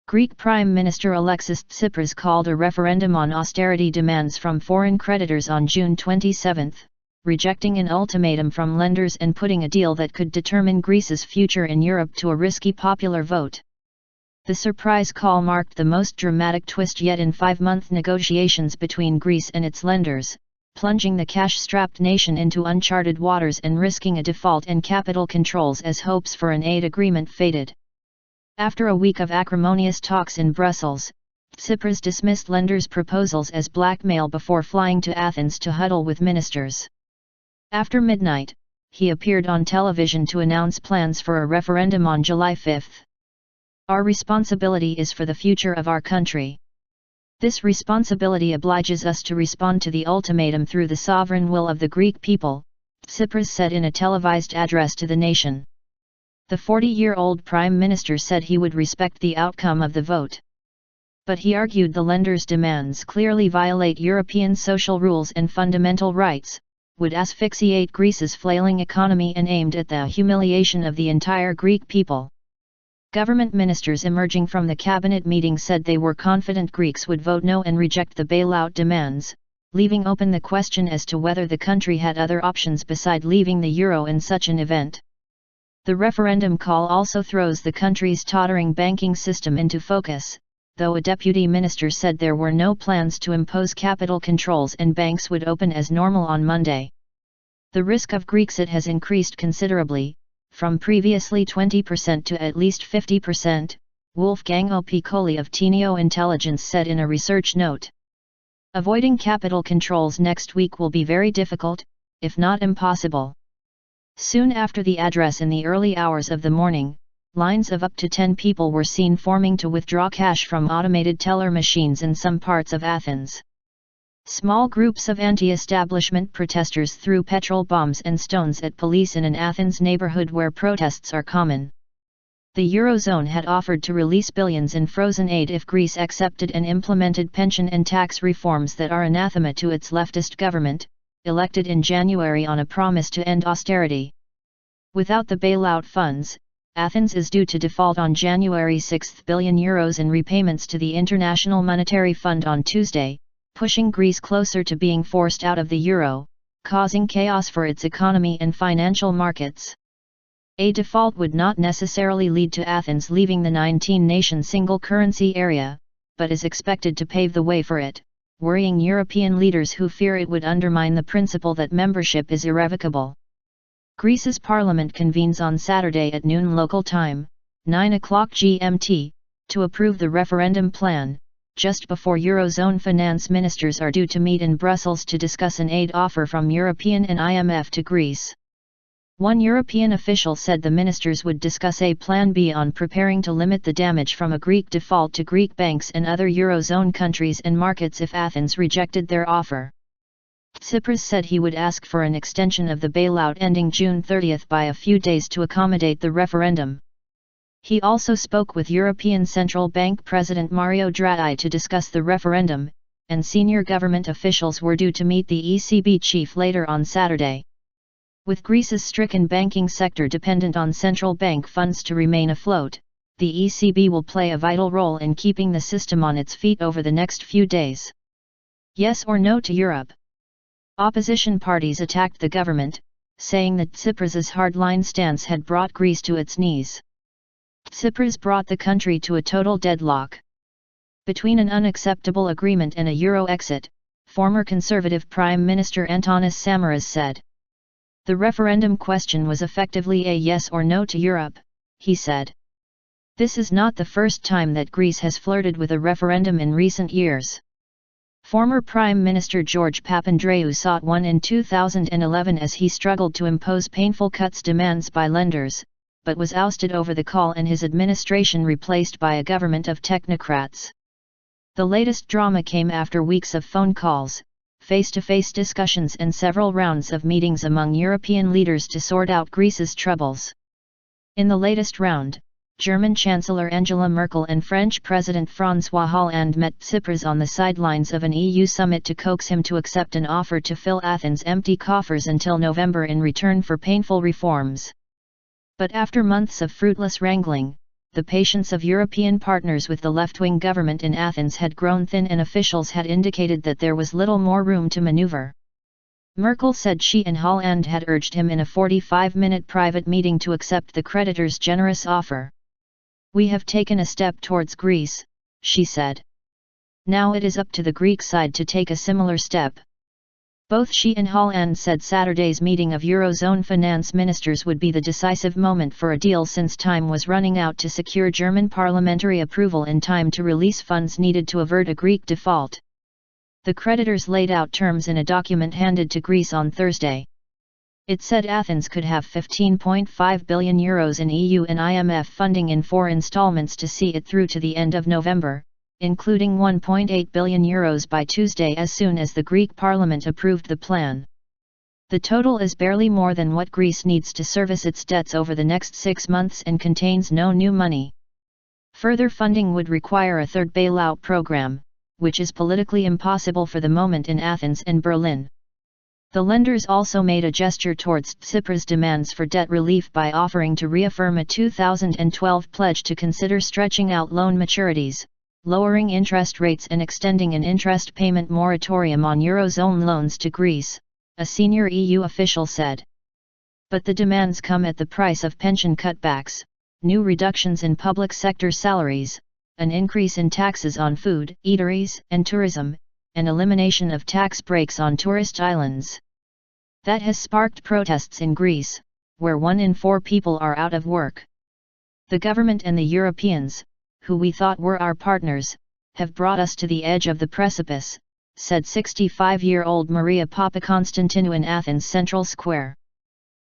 Greek Prime Minister Alexis Tsipras called a referendum on austerity demands from foreign creditors on June 27, rejecting an ultimatum from lenders and putting a deal that could determine Greece's future in Europe to a risky popular vote. The surprise call marked the most dramatic twist yet in 5-month negotiations between Greece and its lenders, plunging the cash-strapped nation into uncharted waters and risking a default and capital controls as hopes for an aid agreement faded. After a week of acrimonious talks in Brussels, Tsipras dismissed lenders' proposals as blackmail before flying to Athens to huddle with ministers. After midnight, he appeared on television to announce plans for a referendum on July 5. Our responsibility is for the future of our country. This responsibility obliges us to respond to the ultimatum through the sovereign will of the Greek people, Tsipras said in a televised address to the nation. The 40-year-old Prime Minister said he would respect the outcome of the vote. But he argued the lenders' demands clearly violate European social rules and fundamental rights, would asphyxiate Greece's flailing economy and aimed at the humiliation of the entire Greek people. Government ministers emerging from the cabinet meeting said they were confident Greeks would vote no and reject the bailout demands, leaving open the question as to whether the country had other options beside leaving the euro in such an event. The referendum call also throws the country's tottering banking system into focus, though a deputy minister said there were no plans to impose capital controls and banks would open as normal on Monday. The risk of Grexit has increased considerably, from previously 20% to at least 50%, Wolfgang Piccoli of Teneo Intelligence said in a research note. Avoiding capital controls next week will be very difficult, if not impossible. Soon after the address in the early hours of the morning, lines of up to 10 people were seen forming to withdraw cash from automated teller machines in some parts of Athens. Small groups of anti-establishment protesters threw petrol bombs and stones at police in an Athens neighborhood where protests are common. The Eurozone had offered to release billions in frozen aid if Greece accepted and implemented pension and tax reforms that are anathema to its leftist government, elected in January on a promise to end austerity. Without the bailout funds, Athens is due to default on January 6 billion euros in repayments to the International Monetary Fund on Tuesday, pushing Greece closer to being forced out of the euro, causing chaos for its economy and financial markets. A default would not necessarily lead to Athens leaving the 19-nation single currency area, but is expected to pave the way for it, worrying European leaders who fear it would undermine the principle that membership is irrevocable. Greece's parliament convenes on Saturday at noon local time, 9 o'clock GMT, to approve the referendum plan, just before Eurozone finance ministers are due to meet in Brussels to discuss an aid offer from European and IMF to Greece. One European official said the ministers would discuss a Plan B on preparing to limit the damage from a Greek default to Greek banks and other Eurozone countries and markets if Athens rejected their offer. Tsipras said he would ask for an extension of the bailout ending June 30 by a few days to accommodate the referendum. He also spoke with European Central Bank President Mario Draghi to discuss the referendum, and senior government officials were due to meet the ECB chief later on Saturday. With Greece's stricken banking sector dependent on central bank funds to remain afloat, the ECB will play a vital role in keeping the system on its feet over the next few days. Yes or no to Europe? Opposition parties attacked the government, saying that Tsipras's hardline stance had brought Greece to its knees. Tsipras brought the country to a total deadlock. Between an unacceptable agreement and a euro exit, former Conservative Prime Minister Antonis Samaras said. The referendum question was effectively a yes or no to Europe, he said. This is not the first time that Greece has flirted with a referendum in recent years. Former Prime Minister George Papandreou sought one in 2011 as he struggled to impose painful cuts demands by lenders, but was ousted over the call and his administration replaced by a government of technocrats. The latest drama came after weeks of phone calls, face-to-face discussions and several rounds of meetings among European leaders to sort out Greece's troubles. In the latest round, German Chancellor Angela Merkel and French President François Hollande met Tsipras on the sidelines of an EU summit to coax him to accept an offer to fill Athens' empty coffers until November in return for painful reforms. But after months of fruitless wrangling, the patience of European partners with the left-wing government in Athens had grown thin and officials had indicated that there was little more room to maneuver. Merkel said she and Hollande had urged him in a 45-minute private meeting to accept the creditors' generous offer. "We have taken a step towards Greece," she said. "Now it is up to the Greek side to take a similar step." Both she and Hollande said Saturday's meeting of Eurozone finance ministers would be the decisive moment for a deal since time was running out to secure German parliamentary approval in time to release funds needed to avert a Greek default. The creditors laid out terms in a document handed to Greece on Thursday. It said Athens could have €15.5 billion in EU and IMF funding in 4 installments to see it through to the end of November, including €1.8 billion by Tuesday as soon as the Greek parliament approved the plan. The total is barely more than what Greece needs to service its debts over the next 6 months and contains no new money. Further funding would require a third bailout program, which is politically impossible for the moment in Athens and Berlin. The lenders also made a gesture towards Tsipras' demands for debt relief by offering to reaffirm a 2012 pledge to consider stretching out loan maturities, lowering interest rates and extending an interest payment moratorium on Eurozone loans to Greece, a senior EU official said. But the demands come at the price of pension cutbacks, new reductions in public sector salaries, an increase in taxes on food, eateries, and tourism, and elimination of tax breaks on tourist islands. That has sparked protests in Greece, where 1 in 4 people are out of work. The government and the Europeans, who we thought were our partners, have brought us to the edge of the precipice, said 65-year-old Maria Papakonstantinou in Athens Central Square.